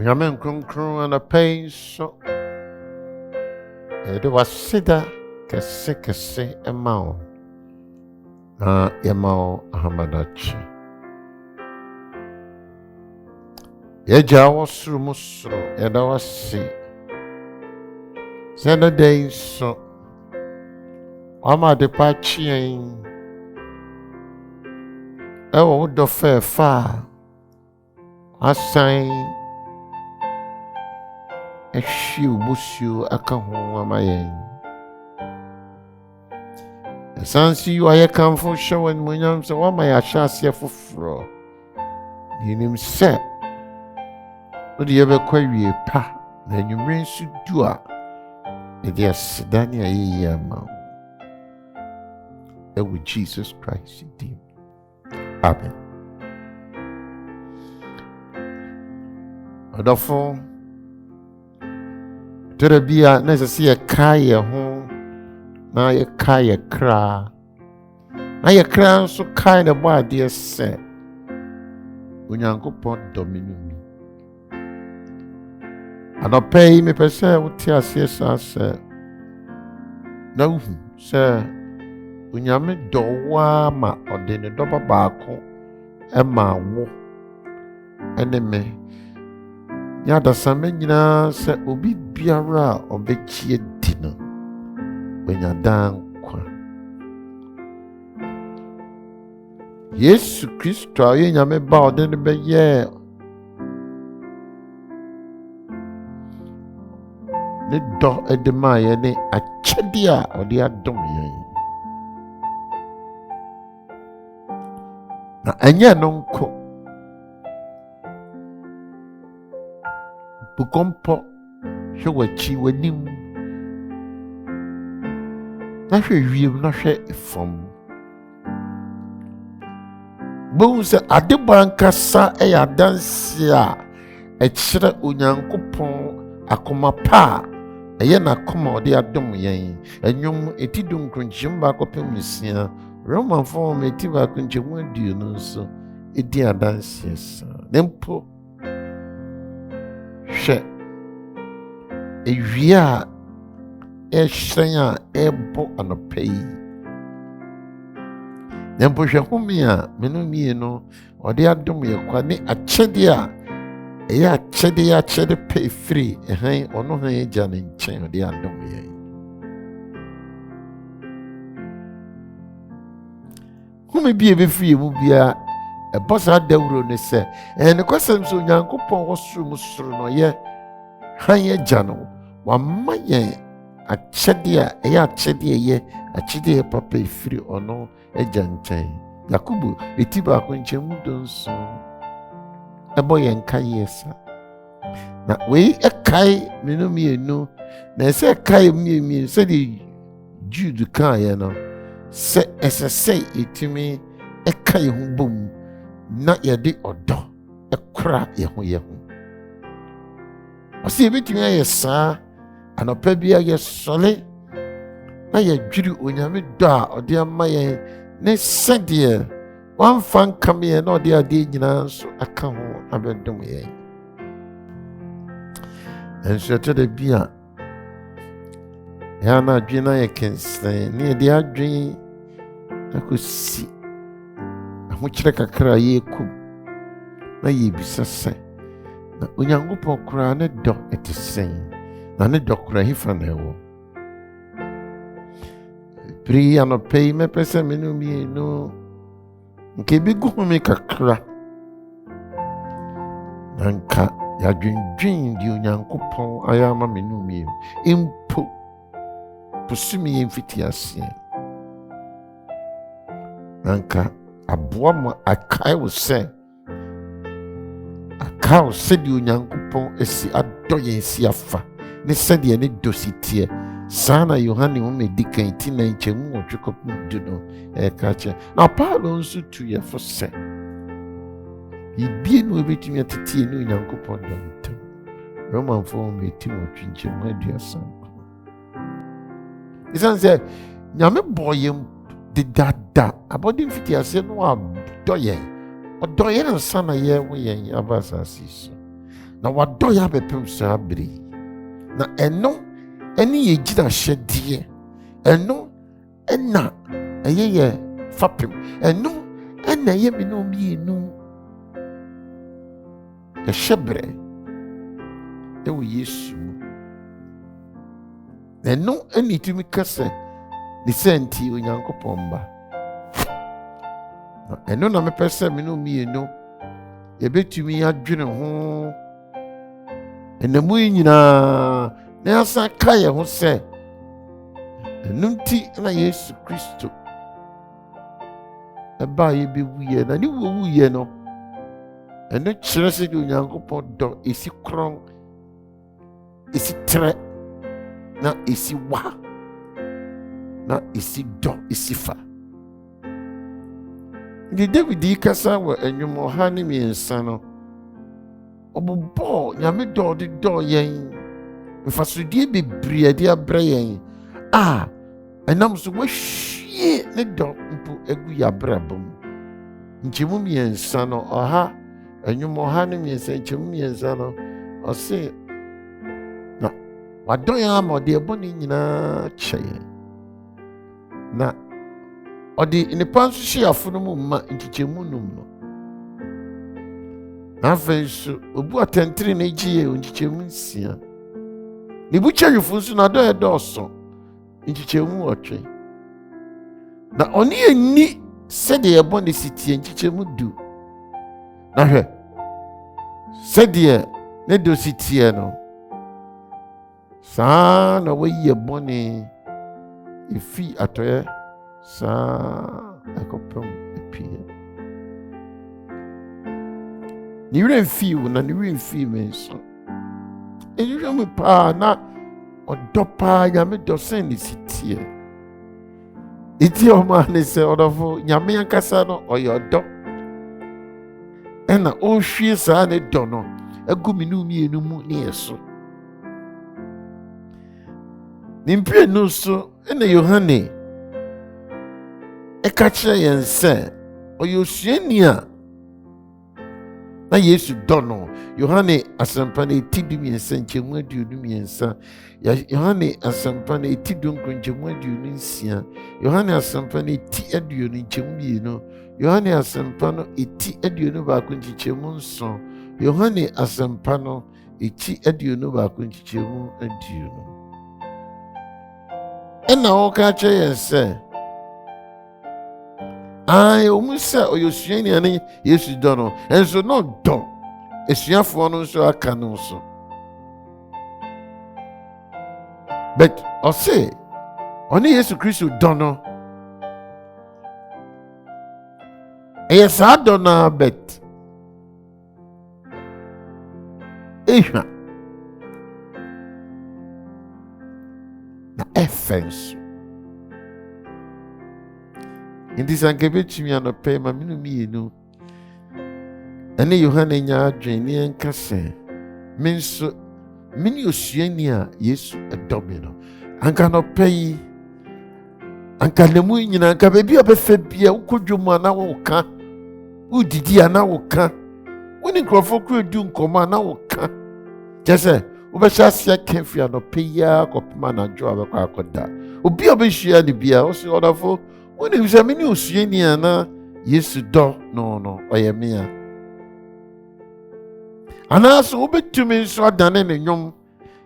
Onyame kronkron anapɛi so yɛde waseda kɛse ɛma wo na yɛma wo ahamadakye. Yɛgya wɔ soro mu soro yɛda wase sɛ ɛda da yi so wama ade pa akye yɛn ɛwɔ wo dɔ fɛɛfa a asan ɛhwie wo bosuo aka ho ama yɛn. Ɛsan so yi wayɛ kamfo hyɛ wɔ animuonyam sɛ wama yɛ ahyɛ aseɛ foforɔ. Yɛnim sɛ wode yɛbɛkɔ awie pa na anwummere nso du a yɛde aseda ne ayɛyi ama wo. Ɛwɔ Jesus Christ din. Amen. Ɔdɔfo, tɔrɔ bi a na ɛsɛ sɛ yɛka yɛn ho na yɛka yɛ kra na yɛ kra nso kae ne bɔ adeɛ sɛ Onyankopɔn dɔ me no mi. Anɔpɛ yi mepɛ sɛ wote aseɛ saa sɛ na wohu sɛ Onyame dɔ wo ara ma ɔde ne dɔba baako ɛma wo ɛne me ne adasamma nyinaa sɛ obi biara a ɔbɛkyie di no wanya daa nkwa. Yesu Kristo a ɔyɛ Nyame ba a ɔde no bɛyɛ ne dɔ ɛde maa yɛn ne akyɛdeɛ a ɔde adom yɛn. Na ɛnyɛ no nko, bukɔmpɔ hwɛ w'akyi w'anim na hwɛ wiem na hwɛ fam. Bohu sɛ adebɔ ankasa ɛyɛ adanse a ɛkyerɛ Onyankopɔn akoma pa a ɛyɛ n'akoma a ɔde adom yɛn. Ɛnwom eti du nkronkyem 1:9, Romanfo eti 1:20 nso edi adanse saa. Ne mpo hwɛ ewia a ɛhyerɛn a ɛbɔ anɔpɛ yi. Ne mpo hwɛ home a meno mmienu ɔde adom yɛ kwa ne akyɛdeɛ a ɛyɛ akyɛde pɛ efiri ɛhan ɔno han agya ne nkyɛn ɔde adom yɛn. Home bi ebefiri mu bia ɛbɔ saa dawuro ne sɛ ne kwasɛm sɛ Onyankopɔn wɔ soro mu soro no ɔyɛ han agya no wama yɛn akyɛdeɛ a ɛyɛ akyɛdeɛ papa efiri ɔno agya nkyɛn. Yakobo eti 1:9 ɛbɔ yɛn kaeɛ sa. Na wei ɛkae meno mmienu na ɛsɛ ɛkae mmienu sɛdeɛ Jude kaeɛ no sɛ ɛsɛ sɛ yɛtumi ɛka yɛn ho bom na yɛde ɔdɔ ɛkora yɛn ho. Ɔsɛ yɛbɛtumi ayɛ saa anɔpa bi a yɛsɔre na yɛdwiri Onyame dɔ a ɔde ama yɛn ne sɛdeɛ wamfa nkam yɛn na ɔde adeɛ nyinaa nso aka ho abɛdom yɛn. Ɛnso ɛtɔda bi a yɛa na adwene na yɛ kɛnsɛn ne yɛde adwene akɔsi ahokyerɛ kakra a yɛkum na yɛbisa sɛ na Onyankopɔn koraa ne dɔ ɛte sɛn na ne dɔ koraa hefa na ɛwɔ. Piri anɔpɛ yi mɛpɛ sɛ meno mmienu nka ebigu home kakra na nka yɛadwendwen deɛ Onyankopɔn ayɛ ama meno mmienu mpo posumi yɛ mfiti aseɛ na nka aboa ma akae wo sɛdeɛ Onyankopɔn asi adɔ yɛn si afa ne sɛdeɛ ne dɔ si teɛ. Saa na Yohane ho medi kan 9:8 no ɛka kyerɛ. Na Paulo nso tu yɛfo sɛ bibie no ebetumi atetie ne Onyankopɔn dɔ ntam. Romanfo ho medi 8:30. Ɛsiane sɛ Nyame bɔ yɛn dedada abɔde mfiti aseɛ no adɔ yɛn. Ɔdɔ yɛn nsa na yɛwɔ yɛn aba asase so. na wadɔ yɛ abɛpem saa bere yi. Na ɛno ɛne yɛ gyinahyɛdeɛ, ɛno ɛna ɛyɛ yɛ fapem, ɛno ɛna ɛyɛ me ne mmienu yɛhyɛ berɛ ɛwɔ Yesu mu. Na ɛno ɛna ɛtumi ka sɛ ne sɛ nti Onyankopɔn ba. Na ɛno na mepɛ sɛ me ne mmienu yɛbɛtumi adwene ho ɛnamu yi nyinaa, na yɛasan ka yɛn ho sɛ ɛno nti na Yesu Kristo ɛbaa yɛbɛwuyɛ, na ne wuyɛ no ɛno kyerɛ sɛ deɛ Onyankopɔn dɔ ɛsi korɔn, ɛsi trɛ, na ɛsi wa, na ɛsi dɔ ɛsi fa. Nti David yi kasa wɔ nnwom 103 no, ɔbobɔɔ Nyame dɔ ɔde dɔɔ yɛn, mfasodeɛ bebree de abrɛ yɛn a ɛnam so wahwie ne dɔ mpo agu yɛ abrabɔ mu. Nkyɛmu 3 no, nnwom 103 nkyɛmu 3 no, ɔse na wadɔ yɛn ama ɔde ɛbɔne nyinaa kyɛ yɛn, na ɔde nnipa nso hye afono mu ma nkyekyɛmu 5 no. Na afei nso obu atɛntene gye yɛ nkyekyɛmu 6. Ne bu kyɛ awifo nso n'adɔ yɛ dɔɔso nkyekyɛmu 8. Na ɔne yɛnni sɛdeɛ yɛbɔ ne si tie nkyekyɛmu 10. Na hwɛ sɛdeɛ ne dɔ si tie no, saa na wayi yɛbɔ ne ɛfi atɔeɛ saa ɛkɔpem apie. Ne werɛ mfii wo, na ne werɛ mfii me nso. Ɛhwehwɛ mu paa na ɔdɔ paa Nyame dɔ sɛn ne si tie. Ɛti ɔmaa ne sɛ ɔdɔfo Nyame ankasa no ɔyɛ ɔdɔ, ɛna ɔrehwie saa ne dɔ no agu me ne mmienu mu ne yɛ so. Ne mprenu so ɛna Yohane ɛka kyerɛ yɛn sɛ ɔyɛ osuani a na Yesu dɔ no. Yohane asɛmpa no ɛti 13 nkyɛmu 23. Yohane asɛmpa no ɛti 19 nkyɛmu 26. Yohane asɛmpa no ɛti 20 nkyɛmu 2. Yohane asɛmpa no ɛti 21 nkyɛmu 7. Yohane asɛmpa no ɛti 21 nkyɛmu 20. Ɛna ɔka kyerɛ yɛn sɛ ɔmu sɛ ɔyɛ osuani a ne Yesu dɔ no, ɛnso na ɔdɔ asuafoɔ no nso aka no nso. But ɔse ɔne Yesu Kristo dɔ no ɛyɛ saa dɔ no a, but ɛhwa na ɛfɛ nso. Nti sɛ anka bɛtumi anɔpɛ ma me ne mmienu ɛne Yohane nya adwene ne yɛnka sɛ me nso mene osuani a Yesu ɛdɔ me no. Anka nɔpɛ yi, anka na mu nyina, anka baabi a bɛfɛ bia wokɔdwo mu a na woka, wodidi a na woka, wone nkurɔfoɔ kora du nkɔmmɔ a na woka, kyɛ sɛ wobɛhyɛ aseɛ ka firi anɔpɛ yi a kɔpem anadwo a bɛkɔ akɔda. Obi a bɛhyia ne bia wo sɛ ɔdɔfo wonim sɛ mene osuani a na Yesu dɔ no ɔyɛ me a. Anaasɛ wobɛtumi nso adane ne nnwom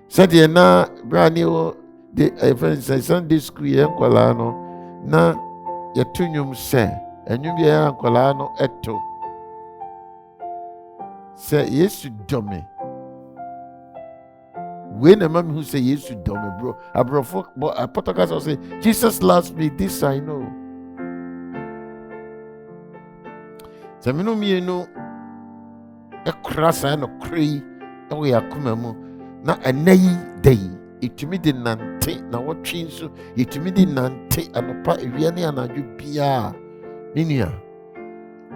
sɛdeɛ na berɛ a ne wɔ Sunday school yɛ nkɔlaa no na yɛto nnwom sɛ ɛnwom yɛ nkɔlaa no ɛto sɛ Yesu dɔ me. Wei na ma mehu sɛ Yesu dɔ me bro. Aborɔfo apɔtɔka sɛ sɛ Jesus loves me, this I know. Sɛ me no mmienu ɛkora saa nɔkorɛ yi ɛwɔ yɛ akoma mu na ɛnɛ yi da yi yɛtumi de nante, na wɔtwe nso yɛtumi de nante anɔpa awia ne anadwo biara, me nua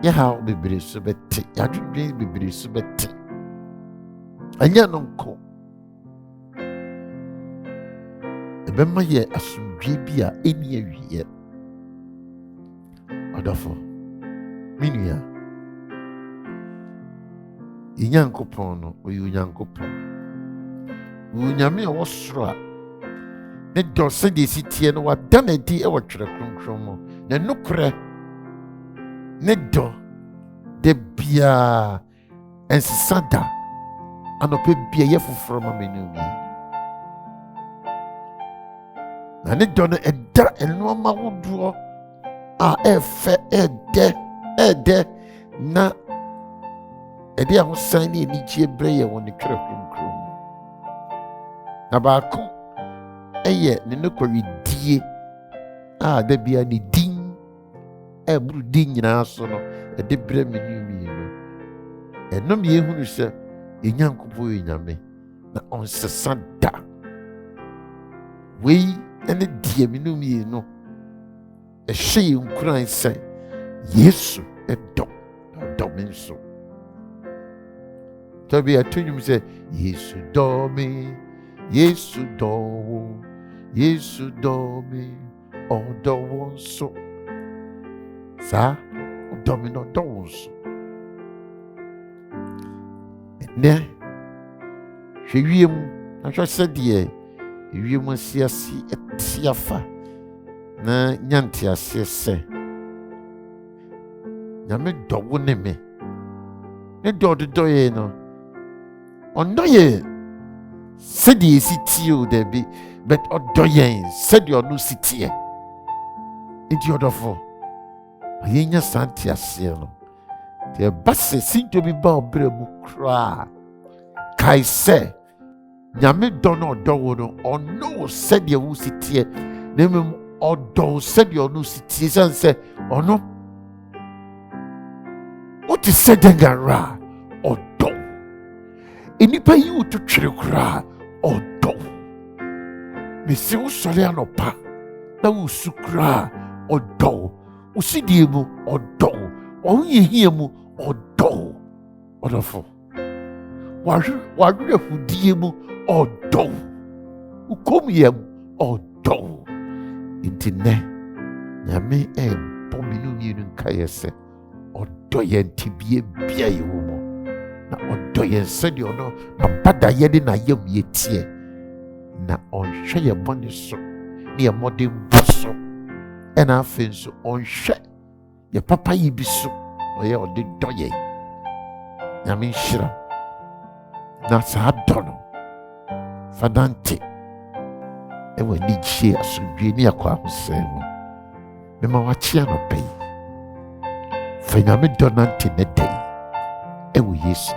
yɛhaw bebree so bɛte, yɛadwodwen bebree so bɛte. Ɛnyɛ no nko, ɛbɛma yɛ asomdwie bi a ɛnni awieɛ. Ɔdɔfo me nua, Nyankopɔn no ɔyɛ Onyankopɔn. Onyame a wɔsoro a ne dɔ sɛdeɛ si tie no wada n'adi wɔ Twerɛ Kronkron mu. Na nokorɛ ne dɔ da biara ɛnsesa da. Anɔpɛ bia yɛ foforɔ ma me ne omi. Na ne dɔ no ɛda nneɛma ahodoɔ a ɛfɛ ɛdɛ na ɛde ahosan ne anigye brɛ yɛ wɔ ne Twerɛ Kronkron mu. Na baako ɛyɛ ne nokwaredie a da bia ne din ɛboro din nyinaa so no ɛde brɛ me ne omi no. Ɛnom yɛhunu sɛ Nyankopɔn yɛ Nyame na ɔnsesa da. Wei ɛne deɛ me ne omi no ɛhyɛ yɛ nkuran sɛ Yesu ɛdɔ me nso. Tɔbi ato nnwom sɛ Yesu dɔ me, Yesu dɔ wo, Yesu dɔ me, ɔdɔ wo nso. Saa ɔdɔ me na ɔdɔ wo nso. Ɛnɛ hwɛ wiem na hwɛ sɛdeɛ wiem asi afa na nya nteaseɛ sɛ Nyame dɔ wo ne me. Ne dɔ ɔdodɔ yɛ no ɔndɔ yɛ sɛdeɛ ɛsi tie o dabi, but ɔdɔ yɛn sɛdeɛ ɔno si tie. Nti ɔdɔfo ma yɛnya saa nteaseɛ no. Nti ɛba sɛ sintɔ bi ba ɔbrɛ mu koraa kae sɛ Nyame dɔ no ɔdɔ wo no ɔno wo sɛdeɛ wo si tie, na mmom ɔdɔ wo sɛdeɛ ɔno si tie. Siane sɛ ɔno wote sɛ dɛnganra a ɔdɔ wo. Nnipa yi wo to twere koraa ɔdɔ wo. Mesi wo sɔre anɔpa na wosu koraa ɔdɔ wo. Wo sidie mu ɔdɔ wo. Ɔhoyɛhia mu ɔdɔ wo. Ɔdɔfo w'awerɛhodie mu ɔdɔ wo. Wo kommyɛ mu ɔdɔ wo. Nti nnɛ Nyame ɛbɔ me ne mmienu nkaeɛ sɛ ɔdɔ yɛn tebea bia yɛwɔ mu. Na ɔdɔ yɛn sɛdeɛ ɔno n'abadayɛ ne n'ayam yɛtie. Na ɔnhwɛ yɛn bɔne so ne yɛn mmɔdenbɔ so. Ɛna afei nso ɔnhwɛ yɛn papayɛ bi so ɔyɛ ɔde dɔ yɛn. Nyame nhyira. Na saa dɔ no fa nante ɛwɔ anigye asomdwie ne akɔ ahosɛe mu. Mema wakye anɔpa yi. Fa Nyame dɔ nante ne da yi ɛwɔ Yesu